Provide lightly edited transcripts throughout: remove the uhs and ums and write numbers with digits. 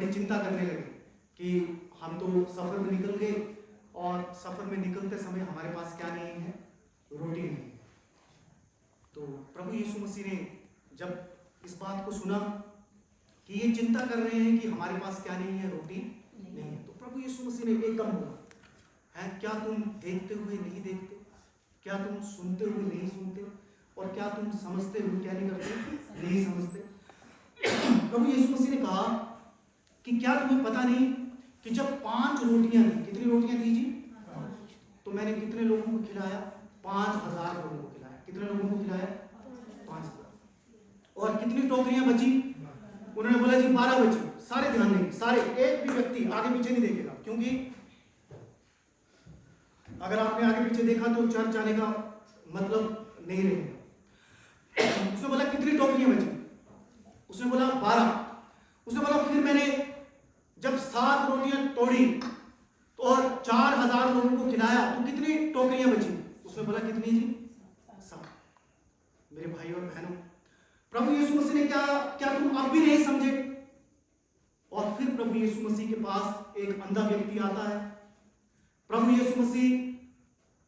बड़ी चिंता करने लगे कि हम तो सफर में निकल गए और सफर में निकलते समय हमारे पास क्या नहीं है, रोटी नहीं है। तो प्रभु यीशु मसीह ने जब इस बात को सुना कि ये चिंता कर रहे हैं कि हमारे पास क्या नहीं है, रोटी नहीं है, तो प्रभु यीशु मसीह ने एकदम बोला है, क्या तुम देखते हुए नहीं देखते, क्या तुम सुनते हुए नहीं सुनते, और क्या तुम समझते हुए क्या नहीं करते, नहीं समझते। प्रभु यीशु मसीह ने कहा कि क्या तुम्हें पता नहीं कि जब 5 रोटियां थी, कितनी रोटियां थी जी, तो मैंने कितने लोगों को खिलाया, 5000 लोगों को खिलाया। कितने लोगों को खिलाया, 5000। और कितनी टोकरियां बची, उन्होंने बोला जी 12 बची। सारे ध्यान देंगे, सारे, एक भी व्यक्ति आगे पीछे नहीं देखेगा, क्योंकि अगर आपने आगे पीछे देखा तो चर्च आने का मतलब नहीं रहेगा। उसने बोला कितनी टोकरियां बची, उसने बोला 12। उसने बोला फिर मैंने जब 7 रोटियां तोड़ी तो और 4000 लोगों को खिलाया तो कितनी टोकरियां बची, उसने बोला कितनी जी, 7। मेरे भाई और बहनों, प्रभु यीशु मसीह ने क्या तुम अब भी नहीं समझे। और फिर प्रभु यीशु मसीह के पास एक अंधा व्यक्ति आता है, प्रभु यीशु मसीह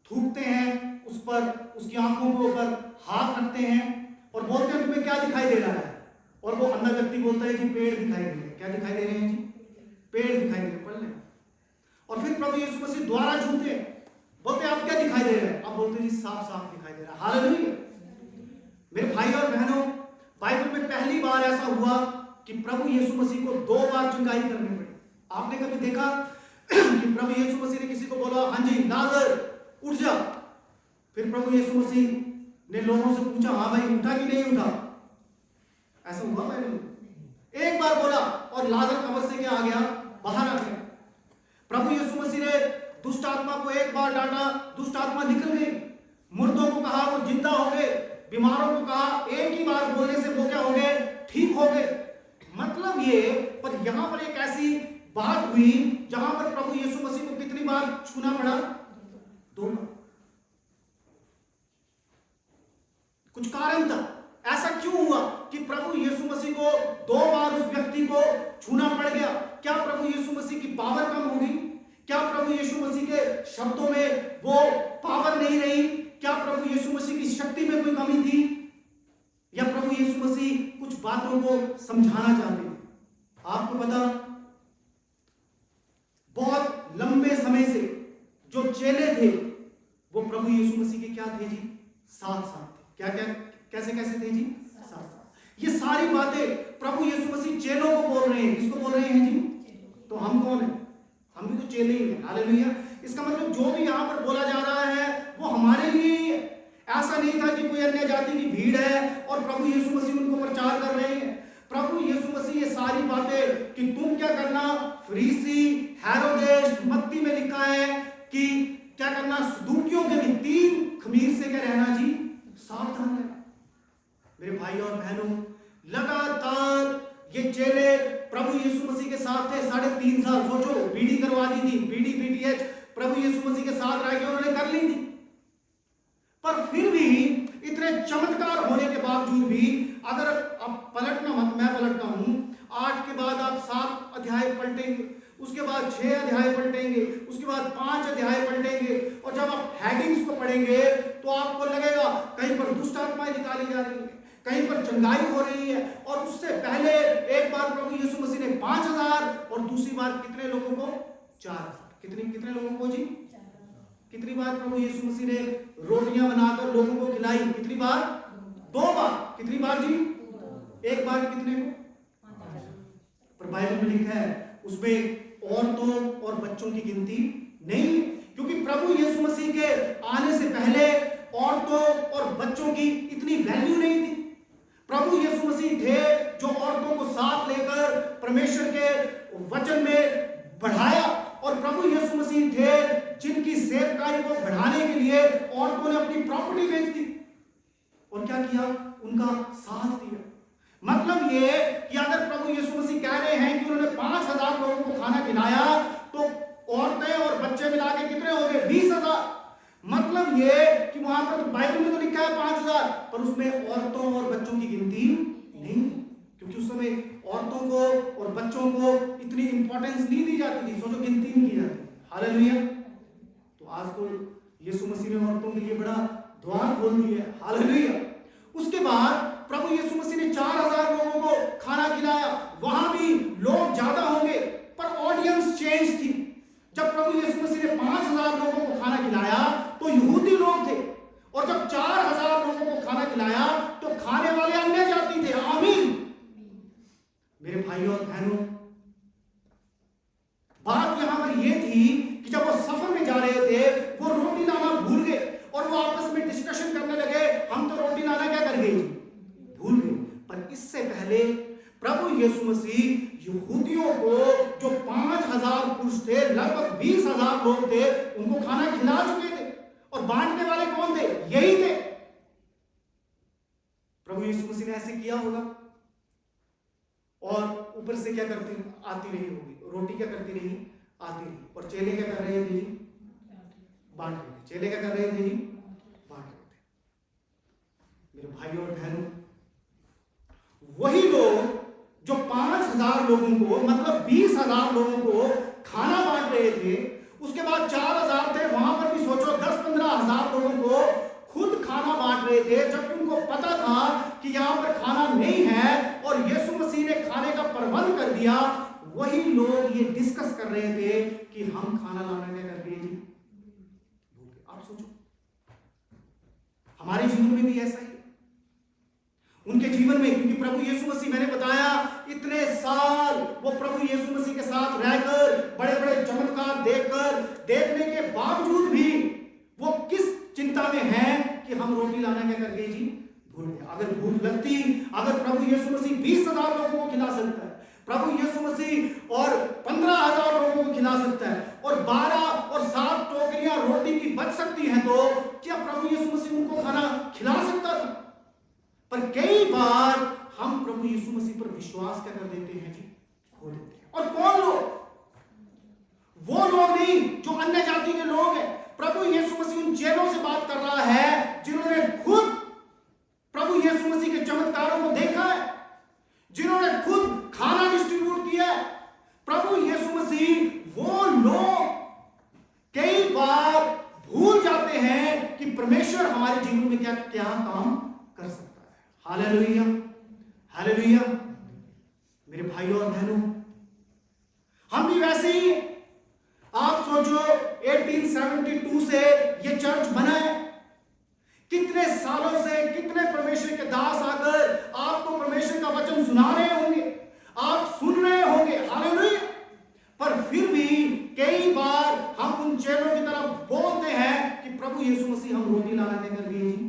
थूकते हैं उस पर, उसकी आंखों के ऊपर हाथ रखते हैं और बोलते हैं तुम्हें क्या दिखाई दे रहा है, और वो अंधा व्यक्ति बोलता है जी पेड़ दिखाई दे रहे हैं। क्या दिखाई दे रहे हैं जी, पेड़ दिखाई दे रहे हैं। पढ़ लें। और फिर प्रभु यीशु मसीह दोबारा झूठते हैं, बोलते हैं आप क्या दिखाई दे रहे हैं, अब बोलते हैं जी साफ साफ दिखाई दे रहा है। हालेलुया। मेरे भाई और बहनों, बाइबल में पहली बार ऐसा हुआ कि प्रभु यीशु मसीह को 2 बार चंगाई करनी पड़ी। आपने कभी देखा कि प्रभु यीशु मसीह ने किसी को बोला हाँ जी नाज़र उठ जा, फिर प्रभु यीशु मसीह ने लोगों से पूछा हाँ भाई उठा कि नहीं उठा, ऐसा हुआ बाइबल में? एक बार बोला और लाजर कब्र से क्या आ गया, बाहर आ गया। प्रभु यीशु मसीह ने दुष्ट आत्मा को एक बार डांटा, दुष्ट आत्मा निकल गई। मुर्दों को कहा वो जिंदा हो गए, बीमारों को कहा एक ही बार बोलने से वो क्या हो गए, ठीक हो गए। मतलब ये, पर यहां पर एक ऐसी बात हुई जहां पर प्रभु यीशु मसीह को कितनी बार छूना पड़ा, 2 बार। कुछ कारण था, ऐसा क्यों हुआ कि प्रभु यीशु मसीह को 2 बार उस व्यक्ति को छूना पड़ गया। क्या प्रभु यीशु मसीह की पावर कम हो गई, क्या प्रभु यीशु मसीह के शब्दों में वो पावर नहीं रही, क्या प्रभु यीशु मसीह की शक्ति में कोई कमी थी, या प्रभु यीशु मसीह कुछ बातों को समझाना चाहते थे। आपको पता, बहुत लंबे समय से जो चेले थे वो प्रभु यीशु मसीह के क्या थे जी, साथ साथ थे। क्या क्या कैसे कैसे थे जी, साथ साथ। ये सारी बातें प्रभु यीशु मसीह चेलों को बोल रहे हैं। किसको बोल रहे हैं जी, तो हम कौन है, हम भी तो चेले ही हैं। हालेलुया। इसका मतलब जो भी यहाँ पर बोला जा रहा है वो हमारे लिए ही है। ऐसा नहीं था कि कोई अन्य जाति की भीड़ है और प्रभु यीशु मसीह उनको प्रचार कर रहे हैं। प्रभु यीशु मसीह ये सारी बातें कि तुम क्या करना, फरीसी, हेरोदेस, मत्ती में लिखा है कि क्या करना, सदूकियों के भी 3 खमीर से क्या रहना जी, सावधान रहना। मेरे भाई और बहनों, लगातार ये चेले प्रभु यीशु मसीह के साथ थे 3.5 साल। सोचो, बीडी करवा दी थी, बीडीएच प्रभु यीशु मसीह के साथ रह के उन्होंने कर ली थी। पर फिर भी इतने चमत्कार होने के बावजूद भी, अगर आप पलटना मत, मैं पलटता हूं, 8 के बाद आप 7 अध्याय पलटेंगे, उसके बाद 6 अध्याय पलटेंगे, उसके बाद 5 अध्याय पलटेंगे, और जब आप हेडिंग्स को पढ़ेंगे तो आपको लगेगा कहीं पर दुष्ट आत्माएं निकाली जा रही है, कहीं पर चंगाई हो रही है। और उससे पहले एक बार प्रभु यीशु मसीह ने 5000 और दूसरी बार कितने लोगों को, 4000। कितने लोगों को जी, कितनी बार प्रभु यीशु मसीह ने रोटियां बनाकर लोगों को खिलाई, कितनी बार, 2 बार। कितनी बार जी, एक बार कितने को, पर बाइबल में लिखा है उसमें औरतों और बच्चों की गिनती नहीं, क्योंकि प्रभु यीशु मसीह के आने से पहले औरतों और बच्चों की इतनी वैल्यू नहीं थी। प्रभु यीशु मसीह थे जो औरतों को साथ लेकर परमेश्वर के वचन में बढ़ाया, और प्रभु यीशु मसीह थे जिनकी सेवकाई को बढ़ाने के लिए औरतों ने अपनी प्रॉपर्टी बेच दी और क्या किया, उनका साथ दिया। मतलब ये कि अगर प्रभु यीशु मसीह कह रहे हैं कि उन्होंने 5000 लोगों को खाना खिलाया, तो औरतें और बच्चे मिला के कितने हो गए, 20000। मतलब ये कि वहां पर तो बाइबल में तो लिखा है 5000, पर उसमें औरतों और बच्चों की गिनती नहीं, क्योंकि उस समय औरतों को और बच्चों को इतनी इंपॉर्टेंस नहीं दी जाती थी, सोचो गिनती नहीं की जाती थी। हालेलुया। तो आज तो यीशु मसीह ने औरतों के लिए बड़ा द्वार खोल दिया है। हालेलुया। उसके बाद प्रभु यीशु मसीह ने 4000 लोगों को खाना खिलाया। वहां भी लोग ज्यादा होंगे पर ऑडियंस चेंज थी। जब प्रभु यीशु मसीह ने 5000 लोगों को खाना खिलाया तो यहूदी लोग थे, और जब 4000 लोगों को खाना खिलाया तो खाने वाले अन्य जाति थे। आमीन। मेरे भाइयों और बहनों, बात यहां पर यह थी कि जब वो सफर में जा रहे थे वो रोटी लाना भूल गए और वो आपस में डिस्कशन करने लगे, हम तो रोटी लाना क्या कर गए, भूल गए। पर इससे पहले प्रभु यीशु मसीह यहूदियों को, जो 5000 पुरुष थे, लगभग 20,000 लोग थे, उनको खाना खिला चुके थे। और बांटने वाले कौन थे, यही थे। प्रभु यीशु मसीह ने ऐसे किया होगा और ऊपर से क्या करती आती रही होगी, रोटी क्या करती रही, आती रही। और चेले क्या कर रहे थे जी, बांट रहे थे। चेले क्या कर रहे थे जी, बांट रहे थे। मेरे भाइयों और बहनों, वही लोग जो 5000 लोगों को, मतलब 20,000 लोगों को खाना बांट रहे थे, उसके बाद 4000 थे, वहां पर भी सोचो 10-15,000 लोगों को खुद खाना बांट रहे थे, जबकि उनको पता था कि यहां पर खाना नहीं है और यीशु मसीह ने खाने का प्रबंध कर दिया। वही लोग ये डिस्कस कर रहे थे कि हम खाना लाना क्या कर दिए जी, आप सोचो हमारे जीवन में भी ऐसा ही, उनके जीवन में। क्योंकि प्रभु यीशु मसीह, मैंने बताया, इतने साल वो प्रभु यीशु मसीह के साथ रहकर, बड़े बड़े चमत्कार देखकर, देखने के बावजूद भी वो किस चिंता में है कि हम रोटी लाना क्या कर गए जी, भूल गए। अगर भूख लगती, अगर प्रभु यीशु मसीह 20,000 लोगों को खिला सकता है, प्रभु यीशु मसीह और 15,000 लोगों को खिला सकता है, और 12 और 7 टोकरियां रोटी की बच सकती हैं, तो क्या प्रभु यीशु मसीह उनको खाना खिला सकता था? पर कई बार हम प्रभु यीशु मसीह पर विश्वास क्या कर देते हैं जी, खो देते हैं। और कौन लोग? वो लोग नहीं जो अन्य जाति के लोग हैं। प्रभु यीशु मसीह उन चेलों से बात कर रहा है जिन्होंने खुद प्रभु यीशु मसीह के चमत्कारों को देखा है, जिन्होंने खुद खाना डिस्ट्रीब्यूट किया है। प्रभु यीशु मसीह वो लोग कई बार भूल जाते हैं कि परमेश्वर हमारे जीवन में क्या क्या काम कर सकता है। Hallelujah, hallelujah. मेरे भाइयों और बहनों, हम भी वैसे ही, आप सोचो 1872 से ये चर्च बना है। कितने सालों से कितने परमेश्वर के दास आकर आपको परमेश्वर का वचन सुना रहे होंगे, आप सुन रहे होंगे। हालेलुया। पर फिर भी कई बार हम उन चेलों की तरफ बोलते हैं कि प्रभु यीशु मसीह हम रोटी लाना क्या कर दिए जी,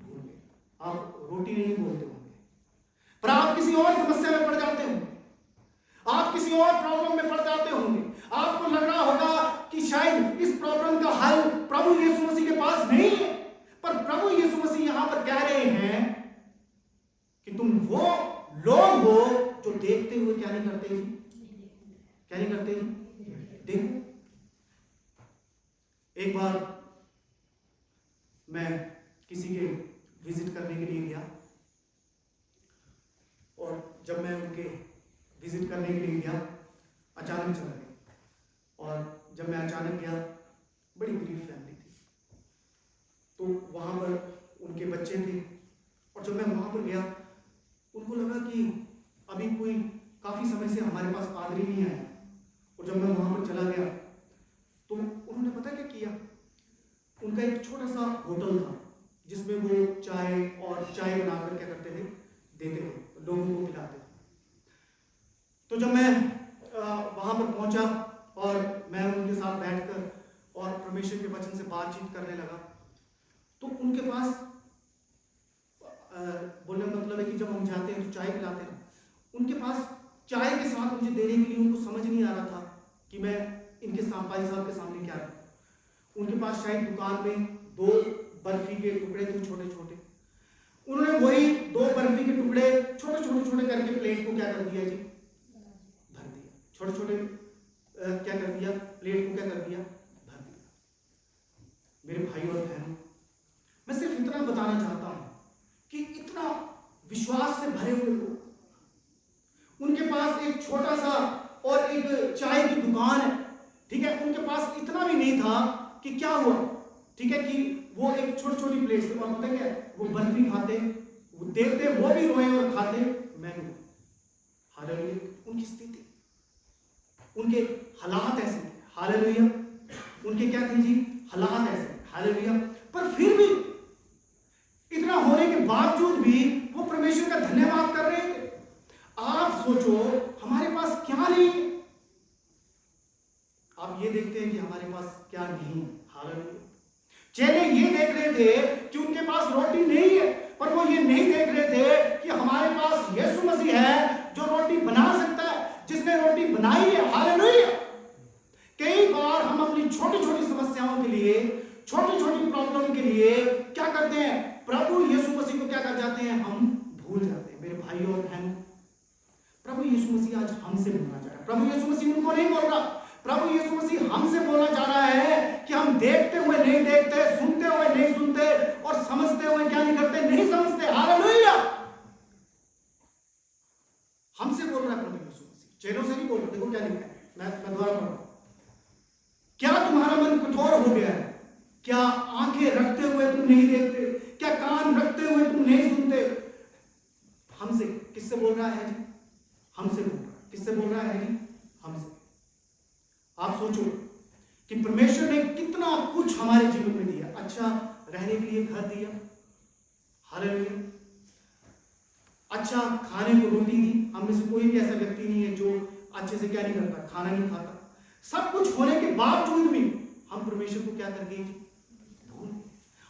भूल गए। आप रोटी नहीं बोलते होंगे, पर आप किसी और समस्या में पड़ जाते होंगे, आप किसी और प्रॉब्लम में पड़ जाते होंगे। आपको लग रहा होगा कि शायद इस प्रॉब्लम का हल प्रभु यीशु मसीह के पास नहीं है, पर प्रभु यीशु मसीह यहां पर कह रहे हैं कि तुम वो लोग हो जो देखते हुए क्या नहीं करते जी, क्या नहीं करते जी। देखो, एक बार मैं किसी के विजिट करने के लिए गया, और जब मैं उनके विजिट करने के लिए गया, अचानक चला गया। और जब मैं अचानक गया, बड़ी गरीब फैमिली थी, तो वहां पर उनके बच्चे थे। और जब मैं वहां पर गया, उनको लगा कि अभी कोई काफी समय से हमारे पास पादरी नहीं आया। और जब मैं वहां पर चला गया तो उन्होंने पता क्या किया, उनका एक छोटा सा होटल था जिसमें वो चाय बनाकर क्या करते थे, देते थे, लोगों को पिलाते थे। तो जब मैं वहां पर पहुंचा और मैं उनके साथ बैठकर और परमेश्वर के वचन से बातचीत करने लगा, तो उनके पास बोलने का मतलब है कि जब हम जाते हैं तो चाय पिलाते हैं, उनके पास चाय के साथ मुझे देने के लिए उनको समझ नहीं आ रहा था कि मैं इनके भाई साहब के सामने क्या रखूं। उनके पास शायद दुकान में 2 बर्फी के टुकड़े थे, छोटे छोटे। उन्होंने वही 2 बर्फी के टुकड़े छोटे करके प्लेट को क्या कर दिया जी, भर दिया। छोटे क्या कर दिया, प्लेट को क्या कर दिया, भर दिया। मेरे भाई और बहनों, मैं सिर्फ इतना बताना चाहता हूं कि इतना विश्वास से भरे हुए लोग, उनके पास एक छोटा सा और एक चाय की दुकान है, ठीक है। उनके पास इतना भी नहीं था कि क्या हुआ, ठीक है, कि वो एक छोटी छोटी प्लेट से, और पता क्या, वो बर्फी खाते, वो देखते वो भी रोए और खाते मैंगो। हालेलुया। उनकी स्थिति, उनके हालात ऐसे थे। हालेलुया। उनके क्या थे जी, हालात ऐसे। हालेलुया। पर फिर भी इतना होने के बावजूद भी वो परमेश्वर का धन्यवाद कर रहे थे। आप सोचो हमारे पास क्या नहीं है, आप ये देखते हैं कि हमारे पास क्या नहीं है। हालेलुया। चेले ये देख रहे थे कि उनके पास रोटी नहीं है, पर वो ये नहीं देख रहे थे कि हमारे पास यीशु मसीह है जो रोटी बना सकता है, जिसने रोटी बनाई है। हालेलुया। कई बार हम अपनी छोटी छोटी समस्याओं के लिए, छोटी छोटी प्रॉब्लम के लिए क्या करते हैं, प्रभु यीशु मसीह को क्या कर जाते हैं, हम भूल जाते हैं। मेरे भाइयों और बहनों, प्रभु यीशु मसीह आज हमसे बोलना चाह रहा है। प्रभु यीशु मसीह उनको नहीं बोल रहा, प्रभु यीशु मसीह हमसे बोलना चाह रहा है कि हम देखते हुए नहीं देखते, सुनते हुए नहीं सुनते, और समझते हुए क्या नहीं करते, नहीं समझते। हालेलुया। हमसे बोल रहा है प्रभु यीशु मसीह, चेलों से नहीं बोल रहा। देखो क्या लिखा है, मैं दोबारा पढ़ रहा हूं। क्या तुम्हारा मन कठोर हो गया है? क्या आंखें रखते हुए तुम नहीं देखते? क्या कान रखते हुए तुम नहीं सुनते? हमसे किससे बोल रहा है जी? हमसे बोल रहा है। किससे बोल रहा है जी? हमसे। आप सोचो कि परमेश्वर ने कितना कुछ हमारे जीवन में दिया। अच्छा रहने के लिए घर दिया, हालेलुया। अच्छा खाने को रोटी दी। हम में से कोई भी ऐसा व्यक्ति नहीं है जो अच्छे से क्या नहीं करता, खाना नहीं खाता। सब कुछ होने के बावजूद भी हम परमेश्वर को क्या कर गए, भूल।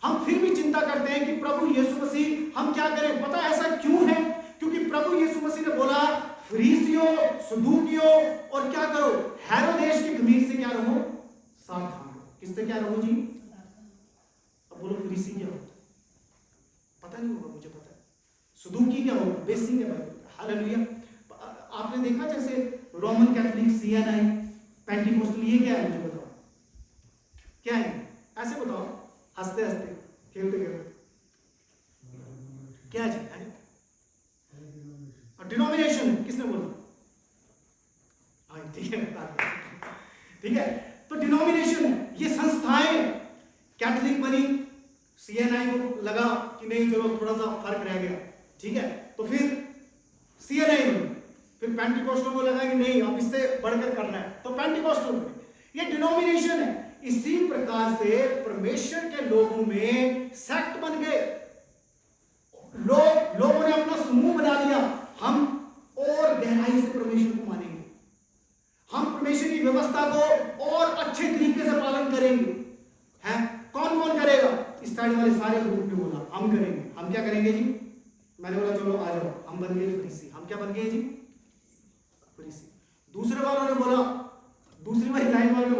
हम फिर भी चिंता करते हैं कि प्रभु यीशु मसीह हम क्या करें। पता ऐसा क्यों है? क्योंकि प्रभु यीशु मसीह ने बोला, फरीसियों, सदूकियों और क्या करो, हेरोदेस की खमीर से क्या रहो, सावधान रहो। किससे क्या रहो जी? अब बोलो फरीसी क्या होता है? पता नहीं होगा, मुझे पता है। सदूकी क्या होगा? बेसिक है बाइबल। हालेलुया। आपने देखा जैसे रोमन कैथोलिक, सीएनआई, पेंटिकोस्टल, ये क्या है मुझे बताओ, क्या है? ऐसे बताओ, हंसते हंसते, खेलते खेलते, क्या जी है? डिनोमिनेशन। किसने बोला? ठीक है, ठीक है। तो डिनोमिनेशन है, ये संस्थाएं। कैथोलिक बनी, सीएनआई को लगा कि नहीं चलो थोड़ा सा फर्क रह गया, ठीक है, तो फिर सीएनआई बनी। फिर पेंटिकोस्टल को लगा कि नहीं अब इससे बढ़कर करना है, तो पेंटिकोस्टल बनी। ये डिनोमिनेशन है। इसी प्रकार से परमेश्वर के लोगों में सेक्ट बन गए। लोगों ने अपना समूह बना लिया। हम और गहराई से परमेश्वर को मानेंगे, हम परमेश्वर की व्यवस्था को और अच्छे तरीके से पालन करेंगे। हैं? कौन कौन करेगा? इस साइड वाले सारे ग्रुप ने बोला हम करेंगे। हम क्या करेंगे जी? मैंने बोला चलो आ जाओ, हम बन गए फरीसी। हम क्या बन गए जी? फरीसी। दूसरे वालों ने बोला, दूसरी वाली लाइन वालों ने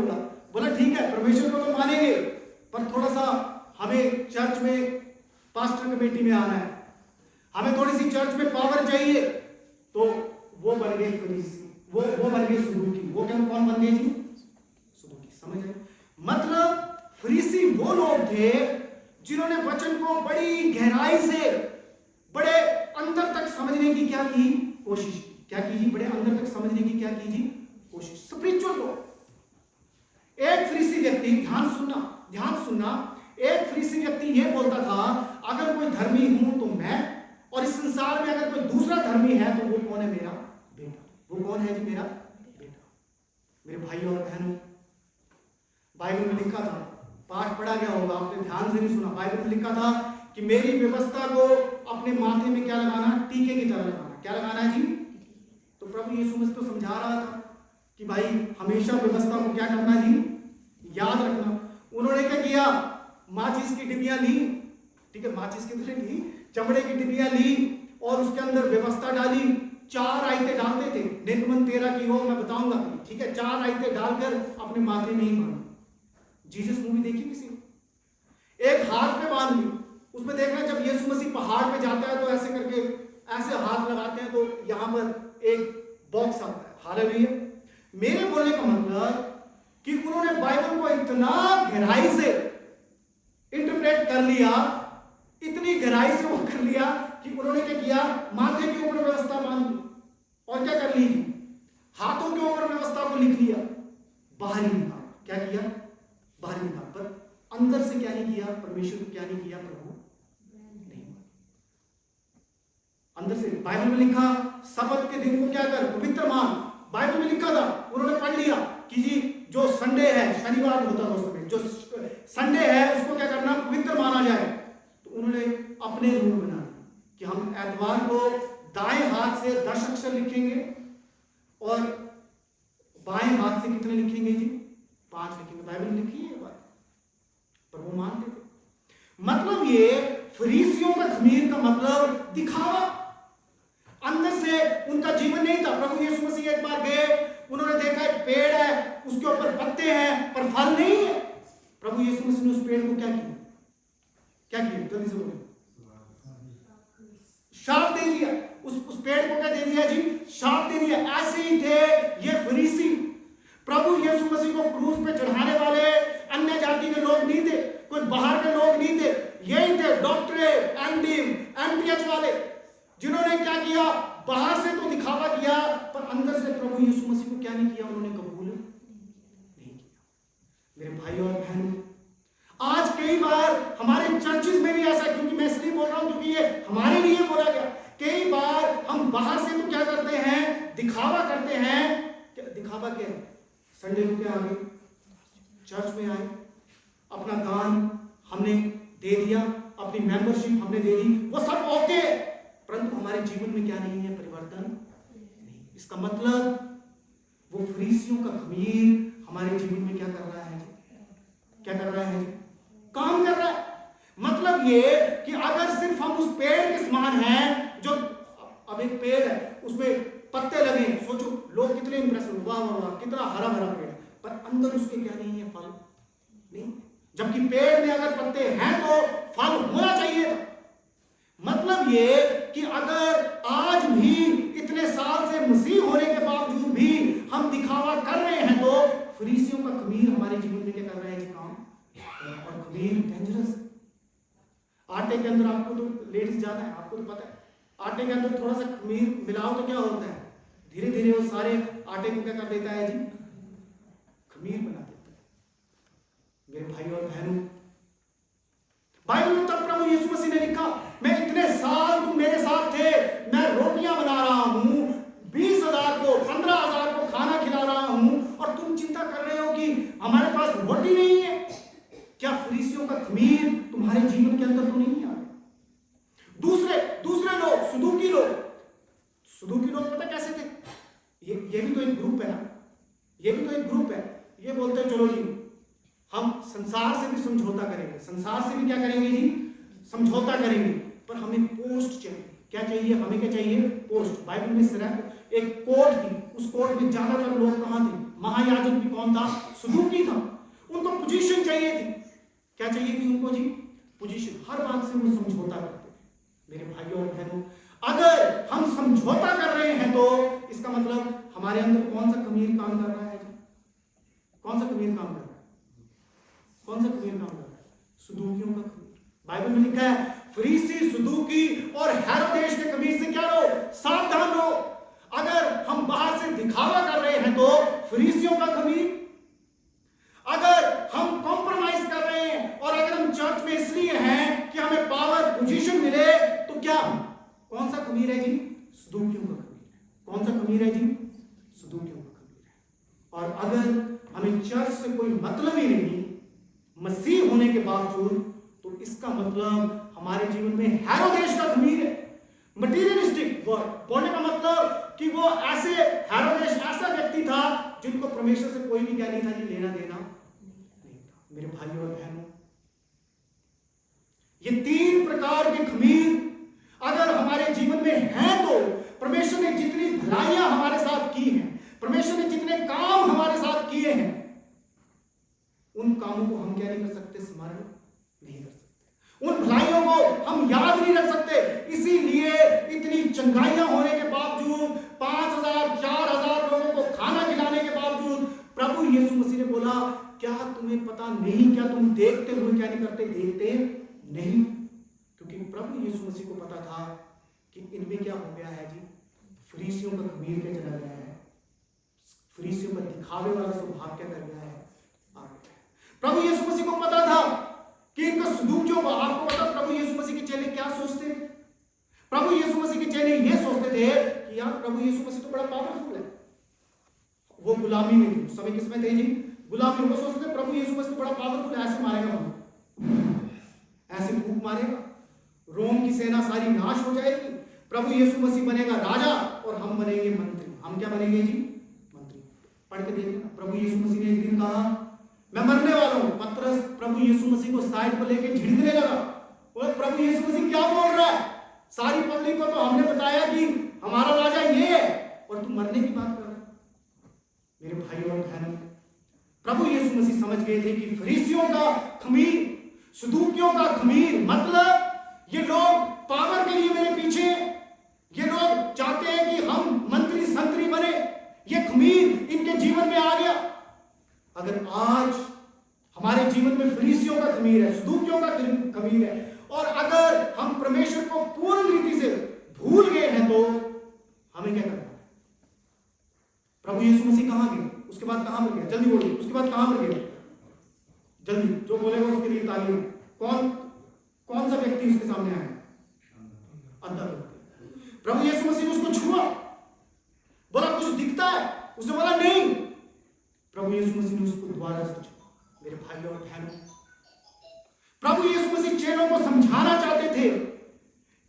बोला ठीक है परमेश्वर को तो मानेंगे, पर थोड़ा सा हमें चर्च में पास्टर कमेटी में आना है, हमें थोड़ी सी चर्च में पावर चाहिए। तो वो बन गए फरीसी, वो बन गए सदूकी। वो क्या, कौन बन गए जी? सदूकी। समझ रहे? मतलब फरीसी वो लोग थे जिन्होंने वचन को बड़ी गहराई से, बड़े अंदर तक समझने की क्या की कोशिश की। क्या की जी? बड़े अंदर तक समझने की क्या की जी? कोशिश। स्पिरिचुअल को। एक फरीसी व्यक्ति, ध्यान सुनना, एक फरीसी व्यक्ति यह बोलता था अगर कोई धर्मी हूं तो मैं, और इस संसार में अगर कोई दूसरा धर्मी है तो वो कौन है? मेरा बेटा। वो कौन है जी? मेरा बेटा। मेरे भाइयों और बहनों, बाइबल में लिखा था, पाठ पढ़ा गया होगा, आपने ध्यान से नहीं सुना। बाइबल में लिखा था कि मेरी व्यवस्था को अपने माथे में क्या लगाना? टीके की तरह लगाना। क्या लगाना है जी? तो प्रभु यीशु मसीह तो समझा रहा था कि भाई हमेशा व्यवस्था को क्या करना जी? याद रखना। उन्होंने क्या किया? माचिस की डिबियां ली, ठीक है, माचिस की तरह ली, चमड़े की डिबियां ली और उसके अंदर व्यवस्था डाली। 4 आयतें डालते थे, निर्गमन 13 की हो, मैं बताऊंगा, ठीक है। 4 आयतें डालकर अपने माथे में ही बांधी। जीसस मूवी देखी किसी ने? एक हाथ में बांध ली। उसमें देखना जब यीशु मसीह पहाड़ पे जाता है तो ऐसे करके ऐसे हाथ लगाते हैं तो यहां पर एक बॉक्स आता है। हालेलुया। मेरे बोलने का मतलब कि उन्होंने बाइबल को इतना गहराई से इंटरप्रेट कर लिया, इतनी गहराई से वो कर लिया कि उन्होंने क्या किया? माथे के ऊपर व्यवस्था बांध दी। और क्या कर ली? हाथों के ऊपर व्यवस्था को लिख लिया, बाहरी निकाल। क्या किया? बाहरी निकाल, पर अंदर से क्या नहीं किया? परमेश्वर को क्या नहीं किया? प्रभु नहीं। अंदर से बाइबल में लिखा सब्त के दिन को क्या कर? पवित्र मान। बाइबल में लिखा था, उन्होंने पढ़ लिया कि जी जो संडे है, शनिवार होता था उस समय, जो संडे है उसको क्या करना? पवित्र माना जाए। तो उन्होंने अपने रूल बना दिए कि हम एतवार को दाएं हाथ से 10 अक्षर लिखेंगे और बाएं हाथ से कितने लिखेंगे जी? 5 लिखेंगे। बाइबल में लिखी है ये बात, पर वो मानते थे। मतलब ये फरीसियों का खमीर का मतलब दिखावा, अंदर से उनका जीवन नहीं था। प्रभु यीशु मसीह एक बार गए, उन्होंने देखा एक पेड़ है, उसके ऊपर पत्ते हैं पर फल नहीं है। प्रभु यीशु मसीह ने उस पेड़ को क्या किया? क्या किया? जल्दी से बोलो। शाप दे दिया। उस पेड़ को क्या दे दिया जी? शाप दे दिया। ऐसे ही थे ये फरीसी। प्रभु यीशु मसीह को क्रूस पे चढ़ाने वाले अन्य जाति के लोग नहीं थे, कोई बाहर के लोग नहीं थे, यही थे डॉक्टरेट, एमडी, एमपीएच वाले, जिन्होंने क्या किया? बाहर से तो दिखावा किया पर अंदर से प्रभु यीशु मसीह को क्या नहीं किया? उन्होंने कबूल नहीं किया। मेरे भाई और बहनों, आज कई बार हमारे चर्चेस में भी ऐसा, क्योंकि मैं इसलिए बोल रहा हूं क्योंकि ये हमारे लिए बोला गया, कई बार हम बाहर से तो क्या करते हैं? दिखावा करते हैं। दिखावा क्या है? संडे को क्या आ गए? चर्च में आए, अपना दान हमने दे दिया, अपनी मेंबरशिप हमने दे दी, वो सब ओके, परंतु हमारे जीवन में क्या नहीं है? परिवर्तन नहीं। इसका मतलब वो फरीसियों का खमीर हमारे जीवन में क्या कर रहा है? क्या कर रहा है? काम कर रहा है। मतलब ये कि अगर सिर्फ हम उस पेड़ के समान हैं, जो अब एक पेड़ है उसमें पत्ते लगे, सोचो लोग कितने इंप्रेस हो, वाह वाह वाह कितना हरा भरा पेड़, पर अंदर उसके क्या नहीं है? फल नहीं। जबकि पेड़ में अगर पत्ते हैं तो फल होना चाहिए था। मतलब ये कि अगर आज भी इतने साल से मसीह होने के बावजूद भी हम दिखावा कर रहे हैं, तो फरीसियों का खमीर हमारे जीवन में क्या कर रहा है? काम। और खमीर डेंजरस। आटे के अंदर, आपको तो लेडीज ज्यादा है, आपको तो पता है, आटे के अंदर थोड़ा सा खमीर मिलाओ तो क्या होता है? धीरे धीरे वो सारे आटे को क्या कर देता है जी? खमीर बना देता है। मेरे भाई और बहनों, बाइबल में तब प्रभु यीशु मसीह ने लिखा, मैं इतने साल तुम मेरे साथ थे, मैं रोटियां बना रहा हूं, 20,000 को 15,000 को खाना खिला रहा हूं, और तुम चिंता कर रहे हो कि हमारे पास रोटी नहीं है। क्या फरीसियों का खमीर तुम्हारे जीवन के अंदर तो नहीं आ? दूसरे लोग, सदूकी लोग पता कैसे थे? ये भी तो एक ग्रुप है ना, ये भी तो एक ग्रुप है। ये बोलते हैं चलो जी हम संसार से भी समझौता करेंगे, संसार से भी क्या करेंगे जी? समझौता करेंगे, पर हमें पोस्ट चाहिए। क्या चाहिए? हमें क्या चाहिए? पोस्ट। बाइबल में सिर्फ एक कोर्ट थी, उस कोर्ट में ज्यादातर लोग कहां थे? महायाजक भी कौन था? सदूकी था। उनको पोजीशन चाहिए थी। क्या चाहिए थी उनको जी? पोजीशन। हर बात से वो समझौता करते थे। मेरे भाइयों और बहनों, अगर हम समझौता कर रहे हैं तो इसका मतलब हमारे अंदर कौन सा खमीर काम कर रहा है जी? कौन सा खमीर काम कर रहा है? कौन सा खमीर काम कर रहा है? सदूकियों का खमीर। बाइबल में लिखा है फरीसी, सदूकी और हेरोदेश के खमीर से क्या रहो? सावधान रहो। अगर हम बाहर से दिखावा कर रहे हैं तो फरीसियों का खमीर, अगर हम कॉम्प्रोमाइज कर रहे हैं और अगर हम चर्च में इसलिए हैं कि हमें पावर पोजीशन मिले, तो क्या कौन सा खमीर है जी? सदूकियों का खमीर है। कौन सा खमीर है जी? सदूकियों का खमीर है। और अगर हमें चर्च से कोई मतलब ही नहीं मसीह होने के बावजूद, तो इसका मतलब हमारे जीवन में हेरोदेश का खमीर है। मटीरियलिस्टिक बोलने का मतलब कि वो ऐसे, हेरोदेश ऐसा व्यक्ति था जिनको परमेश्वर से कोई भी क्या नहीं था जी? लेना देना नहीं था। मेरे भाइयों और बहनों, ये 3 प्रकार के खमीर अगर हमारे जीवन में हैं, तो परमेश्वर ने जितनी भलाइयां हमारे साथ की हैं, परमेश्वर ने जितने काम हमारे साथ किए हैं, उन कामों को हम क्या नहीं कर सकते? स्मरण नहीं कर सकते। उन भलाइयों को हम याद नहीं रख सकते। इसीलिए इतनी चंगाइयां होने के बावजूद, 5,000 4,000 लोगों को खाना खिलाने के बावजूद, प्रभु यीशु मसीह ने बोला, क्या तुम्हें पता नहीं? क्या तुम देखते हुए क्या नहीं करते? देखते नहीं। क्योंकि प्रभु यीशु मसीह को पता था कि इनमें क्या हो गया है जी? फरीसियों का खमीर के चला गया है, फरीसियों का दिखावे वाला स्वभाव क्या कर गया है, आ गया है। प्रभु यीशु मसीह को पता था कि इनका सदूकियों को, आपको पता प्रभु यीशु मसीह के चेले क्या सोचते थे? प्रभु यीशु मसीह के चेले ये सोचते थे कि यार प्रभु यीशु मसीह तो बड़ा पावरफुल है। वो गुलामी में थे, उस समय किसमें थे जी? गुलामी में। वो सोचते थे प्रभु यीशु मसीह तो बड़ा पावरफुल है, ऐसे मारेगा हम, ऐसे फूंक मारेगा, रोम की सेना सारी नाश हो जाएगी, प्रभु यीशु मसीह बनेगा राजा और हम बनेंगे मंत्री। हम क्या बनेंगे जी? मंत्री। पढ़ के देखिए ना, प्रभु यीशु मसीह ने एक दिन कहा मैं मरने वाला हूं। पतरस प्रभु यीशु मसीह को साइड पर लेके झिड़कने लगा, बोले प्रभु यीशु मसीह क्या बोल रहा है? सारी पब्लिक को तो हमने बताया कि हमारा राजा ये है और तू मरने की बात कर रहा है। मेरे भाइयों और बहनों, प्रभु यीशु मसीह समझ गए थे कि फरीसियों का खमीर, सदूकियों का खमीर, मतलब ये लोग पावर के लिए मेरे पीछे, ये लोग चाहते हैं कि हम मंत्री संतरी बने, ये खमीर इनके जीवन में आ गया। अगर आज हमारे जीवन में फरीसियों का खमीर है, सदूकियों का खमीर है, और अगर हम परमेश्वर को पूर्ण रीति से भूल गए हैं तो हमें क्या करना है? प्रभु यीशु मसीह कहां गए? उसके बाद कहां पर गया? जल्दी बोलिए, उसके बाद कहां पर गया? जल्दी, जो बोलेगा उसके लिए तालियां। कौन सा व्यक्ति उसके सामने आया? अंधा व्यक्ति। प्रभु यीशु मसीह ने उसको छुआ, बोला कुछ दिखता है? उसने बोला नहीं। प्रभु यीशु मसीह ने उसको दोबारा से छुआ। मेरे भाइयों और बहनों, प्रभु यीशु मसीह चेलों को समझाना चाहते थे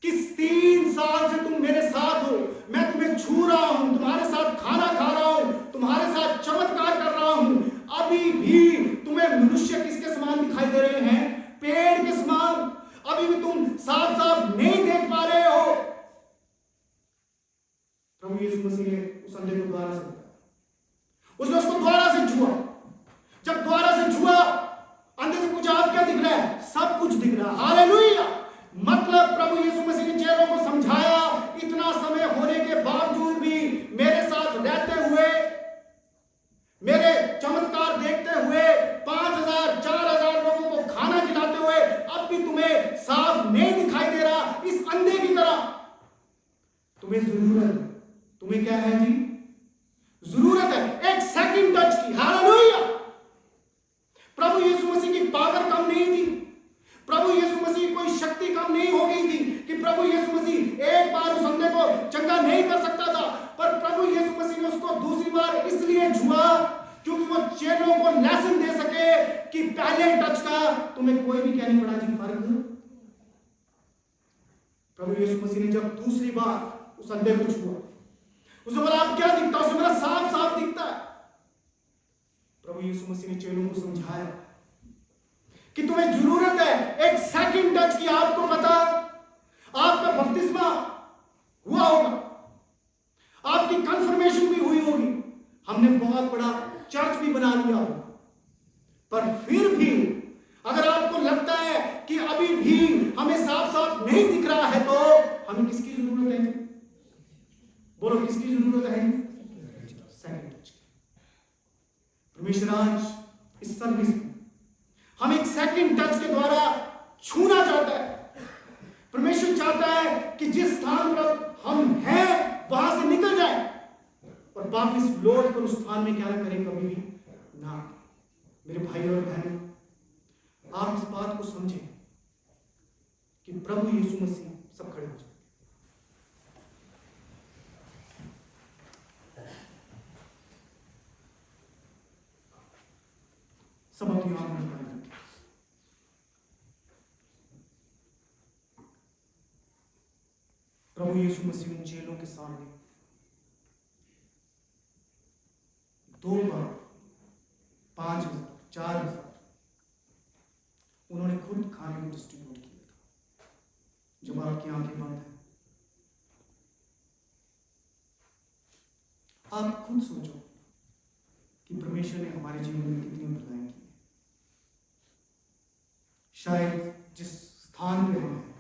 कि 3 साल से तुम मेरे साथ हो, मैं तुम्हें छू रहा हूं, तुम्हारे साथ खाना खा रहा हूं, तुम्हारे साथ चमत्कार कर रहा हूं, अभी भी तुम्हें मनुष्य किसके समान दिखाई दे रहे हैं? पेड़ के समान। अभी भी तुम साफ साफ नहीं देख पा रहे हो। प्रभु यीशु मसीह ने उस अंधे को द्वारा से, उसने उसको द्वारा से छुआ। जब द्वारा से छुआ, अंधे से पूछा आप क्या दिख रहा है? सब कुछ दिख रहा है। हालेलुया। मतलब प्रभु यीशु मसीह ने चेलों को समझाया, इतना समय होने के बावजूद भी मेरे साथ रहते हुए, मेरे चमत्कार देखते हुए, 5000 4000 लोगों को खाना खिलाते हुए, अब भी तुम्हें साफ नहीं दिखाई दे रहा इस अंधे की तरह। तुम्हें जरूरत है, तुम्हें क्या है जी? जरूरत है एक सेकंड टच की। हालेलुया। प्रभु यीशु मसीह की पावर कम नहीं थी, प्रभु यीशु मसीह कोई शक्ति कम नहीं हो गई थी कि प्रभु यीशु मसीह एक बार उस अंधे को चंगा नहीं कर सकता था, पर प्रभु यीशु मसीह ने उसको दूसरी बार इसलिए छुआ क्योंकि वो चेलों को लेसन दे सके कि पहले टच का तुम्हें कोई भी क्या नहीं पड़ा जी फर्क। प्रभु यीशु मसीह ने जब दूसरी बार उस अंधे को छुआ, उसने बोला आप क्या दिखता है? उसने बोला साफ साफ दिखता है। प्रभु यीशु मसीह ने चेलों को समझाया कि तुम्हें जरूरत है एक सेकंड टच की। आपको पता, आपका बपतिस्मा हुआ होगा, आपकी कंफर्मेशन भी हुई होगी, हमने बहुत बड़ा चर्च भी बना लिया होगा, पर फिर भी अगर आपको लगता है कि अभी भी हमें साफ साफ नहीं दिख रहा है तो हमें किसकी जरूरत है? बोलो किसकी जरूरत है? सेकंड टच की। परमेश्वर आज इस सर्विस में हम एक सेकंड टच के द्वारा छूना चाहता है। परमेश्वर चाहता है कि जिस स्थान पर हम हैं वहां से निकल जाए और वापस लौट कर उस स्थान में क्या ना करें, कभी भी ना। मेरे भाइयों और बहनों, आप इस बात को समझें कि प्रभु यीशु मसीह, सब खड़े हो जाए। सब अपनी आंखों में बंद रखें। प्रभु यीशु मसीह उन चेलों के सामने 2 बार 5000 4000 उन्होंने खुद खाने को डिस्ट्रीब्यूट किया था। जब आपकी आंखें बंद हैं, आप खुद सोचो कि परमेश्वर ने हमारे जीवन में कितनी भलाएं की। शायद जिस स्थान पे हम हैं,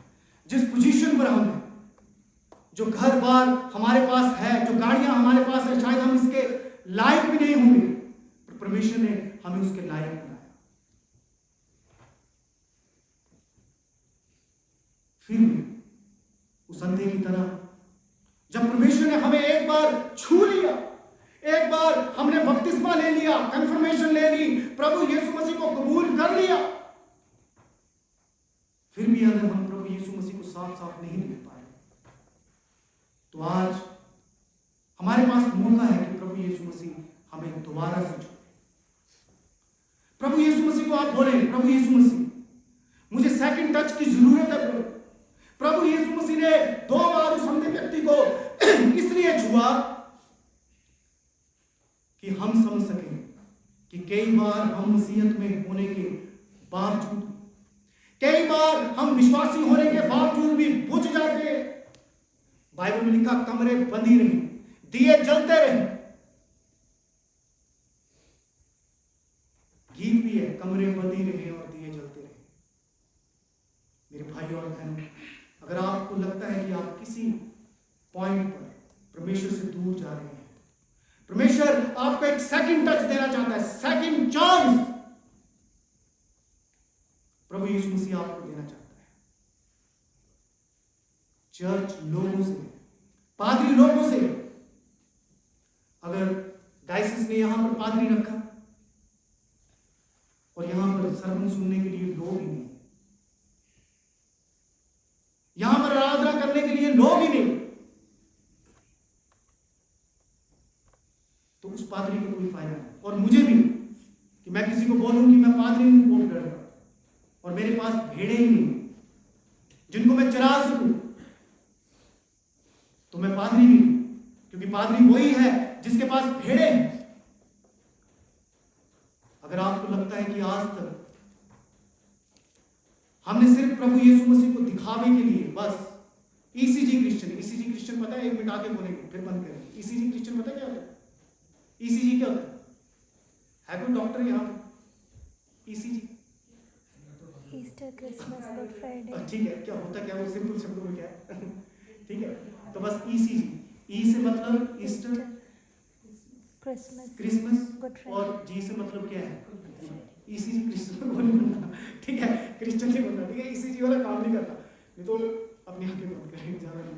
जिस पोजीशन पर हम हैं, जो घर बार हमारे पास है, जो गाड़ियां हमारे पास है, शायद हम इसके लायक भी नहीं होंगे, पर परमेश्वर ने हमें उसके लायक बनाया। फिर भी उस अंधे की तरह जब परमेश्वर ने हमें एक बार छू लिया, एक बार हमने बपतिस्मा ले लिया, कंफर्मेशन ले ली, प्रभु यीशु मसीह को कबूल कर लिया, फिर भी अगर हम प्रभु यीशु मसीह को साफ साफ नहीं देख पा रहे, तो आज हमारे पास मौका है कि प्रभु यीशु मसीह हमें दोबारा से छू। प्रभु यीशु मसीह को आप बोले, प्रभु यीशु मसीह मुझे सेकंड टच की जरूरत है। प्रभु यीशु मसीह ने 2 बार उस अंधे व्यक्ति को इसलिए छुआ कि हम समझ सकें कि कई बार हम मसीहत में होने के बावजूद, कई बार हम विश्वासी होने के बावजूद भी बुझ जाते हैं। बाइबल में लिखा कमरे बंद ही रहे, दिए जलते रहे। गीत भी है, कमरे बंद ही रहे और दिए जलते रहे। मेरे भाई और बहनों, अगर आपको लगता है कि आप किसी पॉइंट पर परमेश्वर से दूर जा रहे हैं, परमेश्वर आपको एक सेकंड टच देना चाहता है, सेकंड चांस प्रभु यीशु मसीह आपको देना चाहता है। चर्च लोगों से, पादरी लोगों से, अगर डायसिस ने यहां पर पादरी रखा और यहां पर सरमन सुनने के लिए लोग ही नहीं, यहां पर आराधना करने के लिए लोग ही नहीं, तो उस पादरी का कोई फायदा नहीं। और मुझे भी कि मैं किसी को बोलूं कि मैं पादरी हूं, बहुत डर रहा, और मेरे पास भेड़े ही नहीं जिनको मैं चरा सकूं, तो मैं पादरी भी नहीं, क्योंकि पादरी वही है जिसके पास भेड़े हैं। अगर आपको लगता है कि आज तक हमने सिर्फ प्रभु यीशु मसीह को दिखावे के लिए बस ईसीजी क्रिश्चियन पता है, एक मिनट आके बोलेंगे फिर बंद करेंगे। ईसीजी क्रिश्चियन पता है क्या होता है? ईसीजी क्या होता है कोई डॉक्टर यहाँ पे? ECG Easter, Christmas, good Friday. ठीक है, क्या होता क्या, वो सिंपल शब्दों में क्या है? ठीक है, तो बस ईसीजी, ई से मतलब ईस्टर, क्रिसमस, और जी से मतलब क्या है? ईसीजी क्रिश्चियन को नहीं बनना, ठीक है, क्रिश्चियन नहीं बनना, ठीक है, ईसीजी वाला काम नहीं करना, नहीं तो अपनी आंखें बंद करें, ज्यादा नहीं।